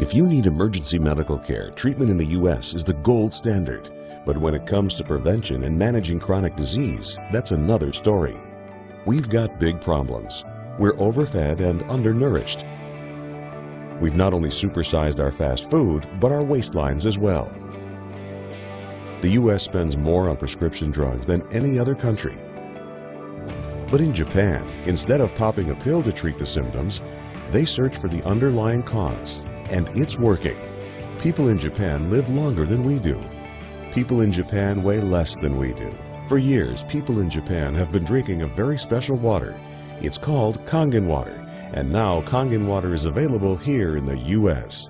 If you need emergency medical care, treatment in the U.S. is the gold standard. But when it comes to prevention and managing chronic disease, that's another story. We've got big problems. We're overfed and undernourished. We've not only supersized our fast food, but our waistlines as well. The U.S. spends more on prescription drugs than any other country. But in Japan, instead of popping a pill to treat the symptoms, they search for the underlying cause. And it's working. People in Japan live longer than we do. People in Japan weigh less than we do. For years, people in Japan have been drinking a very special water. It's called Kangen water, and now Kangen water is available here in the U.S.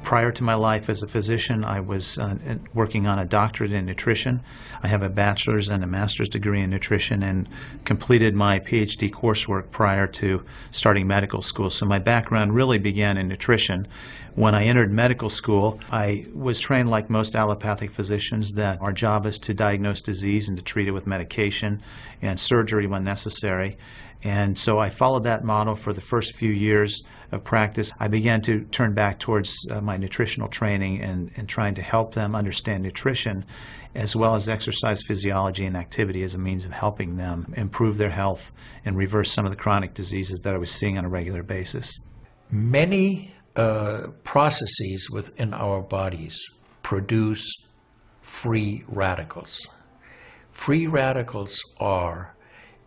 Prior to my life as a physician, I was working on a doctorate in nutrition. I have a bachelor's and a master's degree in nutrition and completed my PhD coursework prior to starting medical school. So my background really began in nutrition. When I entered medical school, I was trained like most allopathic physicians that our job is to diagnose disease and to treat it with medication and surgery when necessary. And so I followed that model for the first few years of practice. I began to turn back towards my nutritional training and trying to help them understand nutrition as well as exercise physiology and activity as a means of helping them improve their health and reverse some of the chronic diseases that I was seeing on a regular basis. Many processes within our bodies produce free radicals. Free radicals are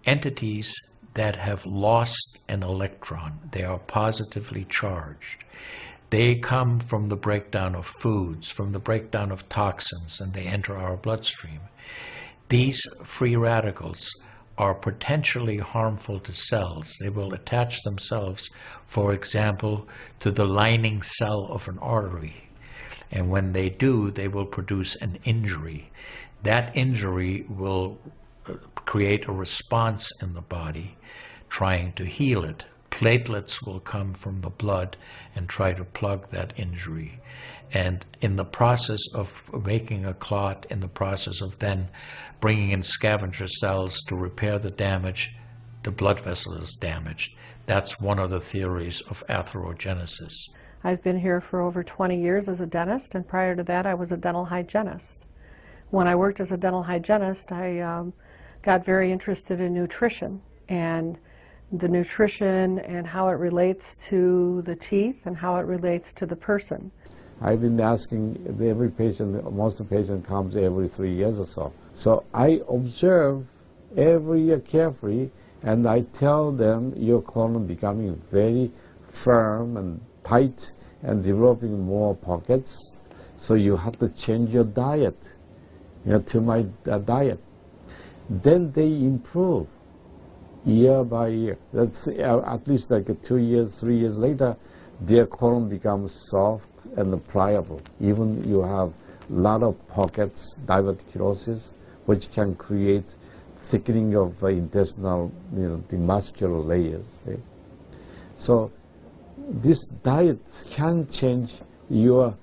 entities that have lost an electron. They are positively charged. They come from the breakdown of foods, from the breakdown of toxins, and they enter our bloodstream. These free radicals are potentially harmful to cells. They will attach themselves, for example, to the lining cell of an artery. And when they do, they will produce an injury. That injury will create a response in the body trying to heal it. Platelets will come from the blood and try to plug that injury. And in the process of making a clot, in the process of then bringing in scavenger cells to repair the damage, the blood vessel is damaged. That's one of the theories of atherogenesis. I've been here for over 20 years as a dentist, and prior to that I was a dental hygienist. When I worked as a dental hygienist, I got very interested in nutrition and the nutrition and how it relates to the teeth and how it relates to the person. I've been asking every patient, most of the patient comes every 3 years or so. So I observe every year carefully, and I tell them your colon becoming very firm and tight and developing more pockets. So you have to change your diet, to my diet. Then they improve year by year. That's at least like 2 years, 3 years later, their colon becomes soft and pliable. Even you have a lot of pockets, diverticulosis, which can create thickening of intestinal, the muscular layers. So this diet can change your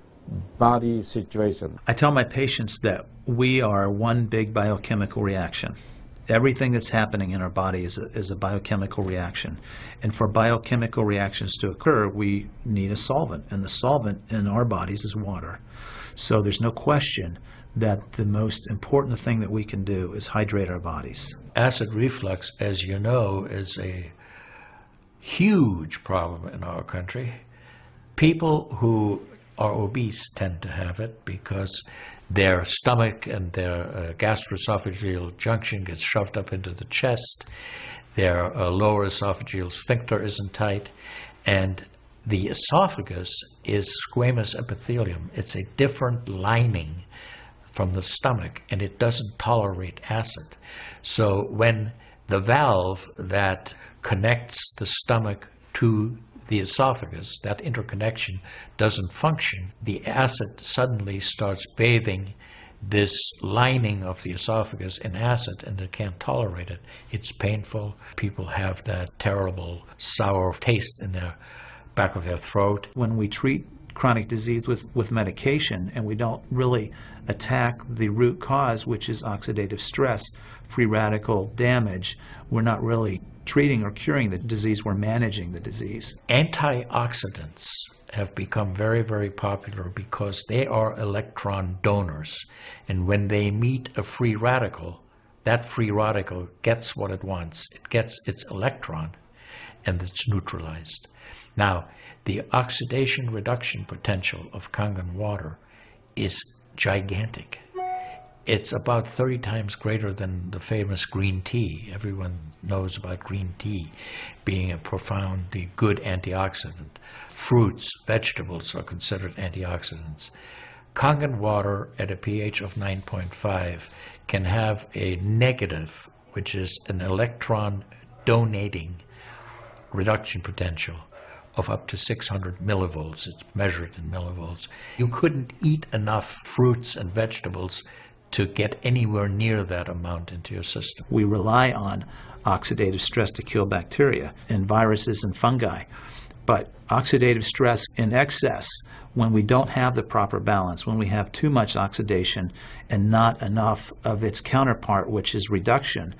body situation. I tell my patients that we are one big biochemical reaction. Everything that's happening in our body is a biochemical reaction. And for biochemical reactions to occur, we need a solvent. And the solvent in our bodies is water. So there's no question that the most important thing that we can do is hydrate our bodies. Acid reflux, as you know, is a huge problem in our country. People who are obese tend to have it because their stomach and their gastroesophageal junction gets shoved up into the chest. Their lower esophageal sphincter isn't tight, and the esophagus is squamous epithelium. It's a different lining from the stomach, and it doesn't tolerate acid. So when the valve that connects the stomach to the esophagus, that interconnection doesn't function, the acid suddenly starts bathing this lining of the esophagus in acid, and it can't tolerate it. It's painful. People have that terrible sour taste in their back of their throat. When we treat chronic disease with medication, and we don't really attack the root cause, which is oxidative stress, free radical damage, we're not really treating or curing the disease, we're managing the disease. Antioxidants have become very, very popular because they are electron donors. And when they meet a free radical, that free radical gets what it wants. It gets its electron, and it's neutralized. Now, the oxidation reduction potential of Kangen water is gigantic. It's about 30 times greater than the famous green tea. Everyone knows about green tea being a profoundly good antioxidant. Fruits, vegetables are considered antioxidants. Kangen water at a pH of 9.5 can have a negative, which is an electron donating reduction potential of up to 600 millivolts. It's measured in millivolts. You couldn't eat enough fruits and vegetables to get anywhere near that amount into your system. We rely on oxidative stress to kill bacteria and viruses and fungi. But oxidative stress in excess, when we don't have the proper balance, when we have too much oxidation and not enough of its counterpart, which is reduction,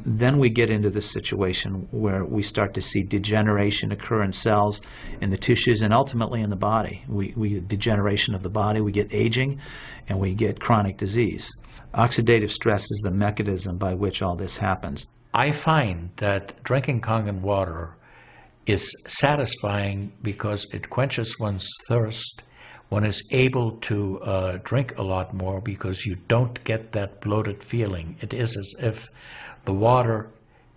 then we get into the situation where we start to see degeneration occur in cells, in the tissues, and ultimately in the body. We get degeneration of the body, we get aging, and we get chronic disease. Oxidative stress is the mechanism by which all this happens. I find that drinking Kangen water is satisfying because it quenches one's thirst. One is able to drink a lot more because you don't get that bloated feeling. It is as if the water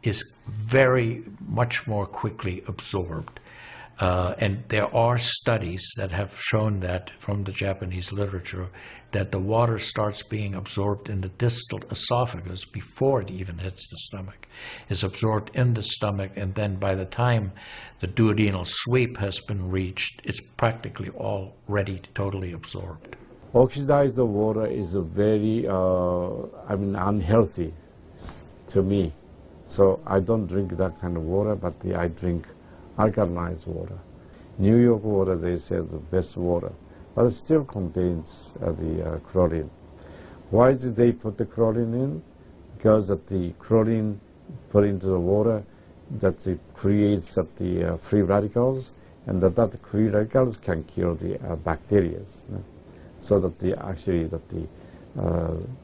is very much more quickly absorbed. And there are studies that have shown that from the Japanese literature that the water starts being absorbed in the distal esophagus before it even hits the stomach. It's absorbed in the stomach, and then by the time the duodenal sweep has been reached, it's practically already totally absorbed. Oxidized water is a very, unhealthy to me. So I don't drink that kind of water, but I drink alkalinized water. New York water, they say, is the best water, but it still contains the chlorine. Why did they put the chlorine in? Because of the chlorine put into the water, that it creates the free radicals, and that free radicals can kill the bacteria. So that the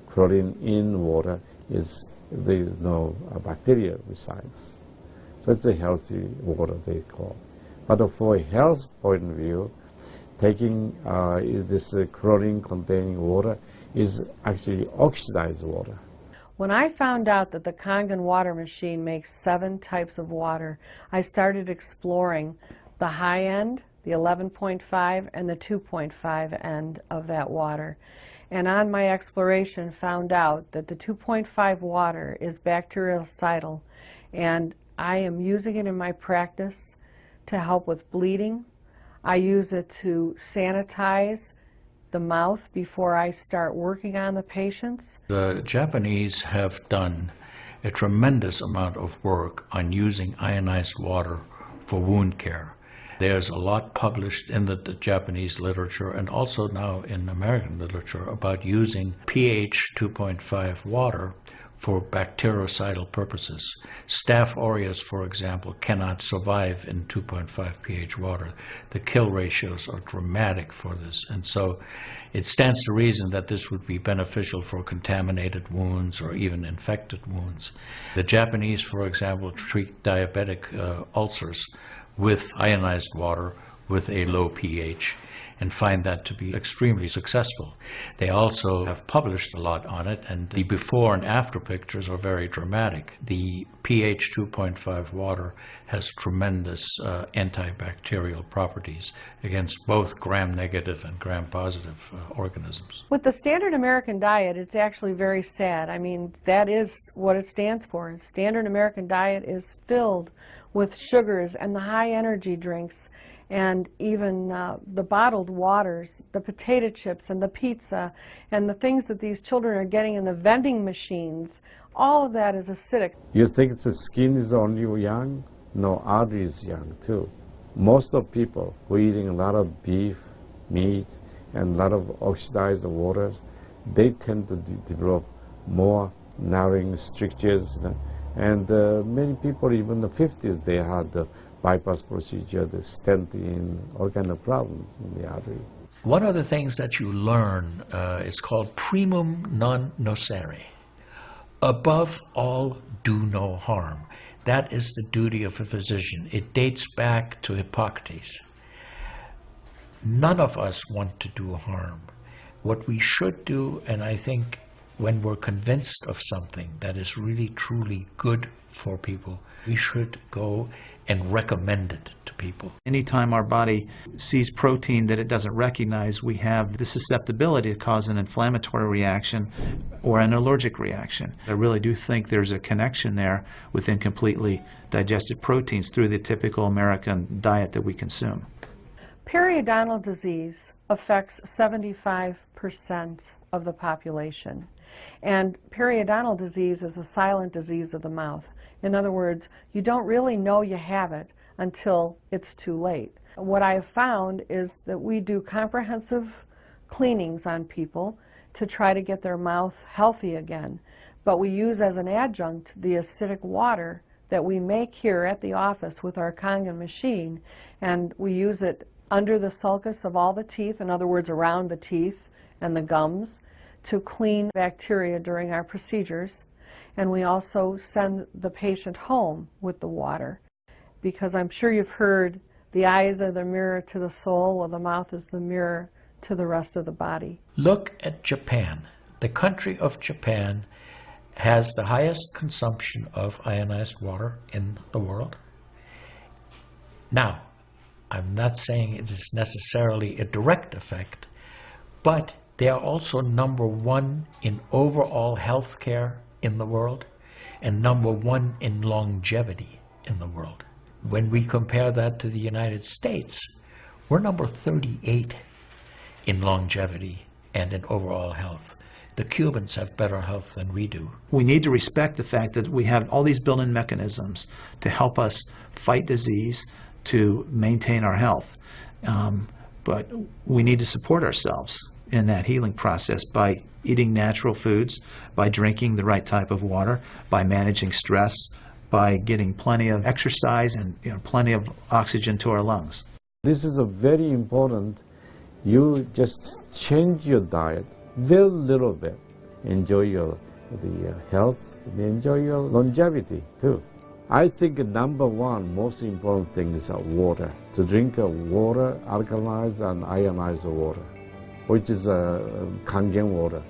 chlorine in water is, there is no bacteria resides. So it's a healthy water, they call. But for a health point of view, taking this chlorine-containing water is actually oxidized water. When I found out that the Kangen water machine makes 7 types of water, I started exploring the high end, the 11.5, and the 2.5 end of that water. And on my exploration, found out that the 2.5 water is bactericidal, and I am using it in my practice to help with bleeding. I use it to sanitize the mouth before I start working on the patients. The Japanese have done a tremendous amount of work on using ionized water for wound care. There's a lot published in the Japanese literature and also now in American literature about using pH 2.5 water for bactericidal purposes. Staph aureus, for example, cannot survive in 2.5 pH water. The kill ratios are dramatic for this, and so it stands to reason that this would be beneficial for contaminated wounds or even infected wounds. The Japanese, for example, treat diabetic ulcers with ionized water with a low pH and find that to be extremely successful. They also have published a lot on it, and the before and after pictures are very dramatic. The pH 2.5 water has tremendous antibacterial properties against both gram-negative and gram-positive organisms. With the standard American diet, it's actually very sad. I mean, that is what it stands for. Standard American diet is filled with sugars and the high energy drinks, and even the bottled waters, the potato chips and the pizza, and the things that these children are getting in the vending machines. All of that is acidic. You think the skin is only young? No, artery is young too. Most of people who are eating a lot of beef, meat, and a lot of oxidized waters, they tend to develop more narrowing strictures. And many people, even in the 50s, they had the bypass procedure, the stent in, all kind of problems in the artery. One of the things that you learn is called primum non nocere. Above all, do no harm. That is the duty of a physician. It dates back to Hippocrates. None of us want to do harm. What we should do, and I think when we're convinced of something that is really truly good for people, we should go and recommend it to people. Anytime our body sees protein that it doesn't recognize, we have the susceptibility to cause an inflammatory reaction or an allergic reaction. I really do think there's a connection there with incompletely digested proteins through the typical American diet that we consume. Periodontal disease affects 75% of the population. And periodontal disease is a silent disease of the mouth. In other words, you don't really know you have it until it's too late. What I have found is that we do comprehensive cleanings on people to try to get their mouth healthy again. But we use as an adjunct the acidic water that we make here at the office with our Kangen machine, and we use it under the sulcus of all the teeth, in other words, around the teeth and the gums, to clean bacteria during our procedures. And we also send the patient home with the water, because I'm sure you've heard the eyes are the mirror to the soul, while the mouth is the mirror to the rest of the body. Look at Japan. The country of Japan has the highest consumption of ionized water in the world. Now, I'm not saying it is necessarily a direct effect, but they are also #1 in overall health care in the world and #1 in longevity in the world. When we compare that to the United States, we're number 38 in longevity and in overall health. The Cubans have better health than we do. We need to respect the fact that we have all these built-in mechanisms to help us fight disease, to maintain our health. But we need to support ourselves in that healing process by eating natural foods, by drinking the right type of water, by managing stress, by getting plenty of exercise and plenty of oxygen to our lungs. This is a very important. You just change your diet very little bit. Enjoy the health, enjoy your longevity too. I think #1 most important thing is water. To drink water, alkalized and ionized water, which is Kangen water.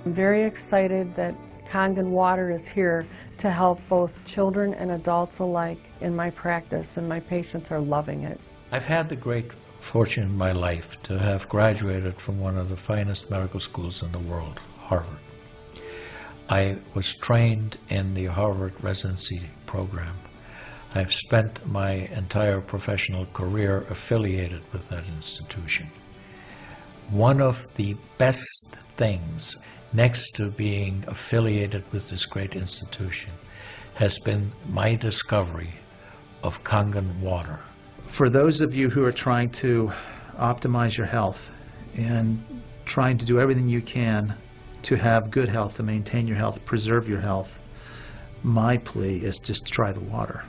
I'm very excited that Kangen water is here to help both children and adults alike in my practice, and my patients are loving it. I've had the great fortune in my life to have graduated from one of the finest medical schools in the world, Harvard. I was trained in the Harvard residency program. I've spent my entire professional career affiliated with that institution. One of the best things, next to being affiliated with this great institution, has been my discovery of Kangen water. For those of you who are trying to optimize your health and trying to do everything you can to have good health, to maintain your health, preserve your health, my plea is just try the water.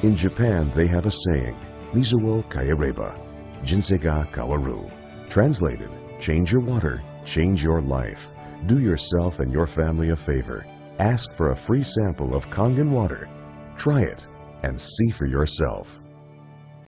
In Japan, they have a saying, Mizu wo kaereba, jinsei ga kawaru. Translated, change your water, change your life. Do yourself and your family a favor. Ask for a free sample of Kangen water. Try it and see for yourself.